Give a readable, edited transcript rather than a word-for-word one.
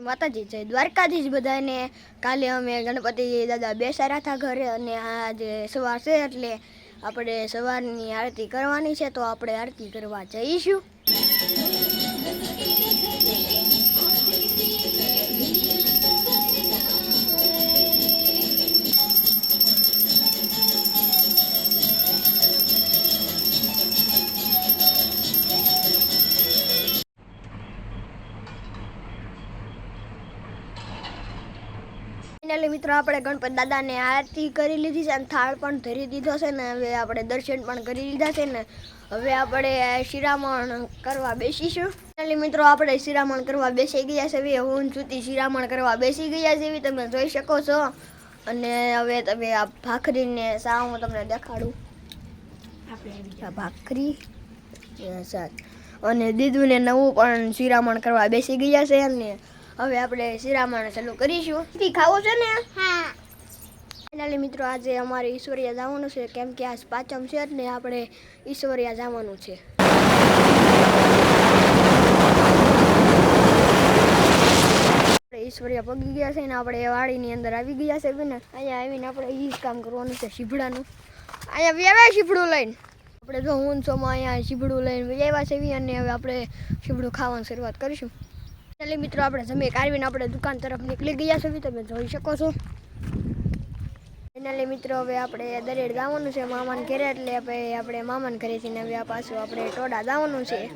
માતાજી જય દ્વારકાધીશ બધાને। કાલે અમે ગણપતિ દાદા બેસાડ્યા હતા ઘરે અને આજે સવાર છે એટલે આપણે સવારની આરતી કરવાની છે, તો આપણે આરતી કરવા જઈશું। ફાઇનલી મિત્રો આપણે ગણપતિ દાદાને આરતી કરી લીધી છે અને થાળ પણ ધરી દીધો છે ને હવે આપણે દર્શન પણ કરી લીધા છે ને હવે આપણે શિરામણ કરવા બેસીશું। ફાઇનલી મિત્રો આપણે શિરામણ કરવા બેસી ગયા છે। હું જુતી શિરામણ કરવા બેસી ગયા છે, તમે જોઈ શકો છો। અને હવે તમે આ ભાખરીને સા હું તમને દેખાડું। આપણે ભાખરી અને દીદુને નવું પણ શિરામણ કરવા બેસી ગયા છે અને હવે આપણે શિરામણ ચાલુ કરીશું। ખાવું છે ને? હા। ફાઇનલી મિત્રો આજે અમારે ઈશ્વરિયા જવાનું છે, કેમ કે આજ પાંચમ છે એટલે આપણે ઈશ્વરિયા જવાનું છે। ઈશ્વરિયા પગી ગયા છે ને આપણે વાડીની અંદર આવી ગયા છે ને અહીંયા આવીને આપણે ઈ કામ કરવાનું છે શીભડાનું। અહીંયા વ્યાવ્યા શીભડું લઈને આપણે જો હું સોમાં અહીંયા શીભડું લઈને વ્યાવ્યા છે અને હવે આપણે શીભડું ખાવાની શરૂઆત કરીશું। ચાલી મિત્રો આપણે જમી કાઢીને આપણે દુકાન તરફ નીકળી ગયા છે, તમે જોઈ શકો છો। ફાઇનલી મિત્રો હવે આપણે દરેડ જવાનું છે મામાને ઘરે, એટલે આપણે મામાને ઘરેથી હવે પાછું આપણે ટોડા જવાનું છે।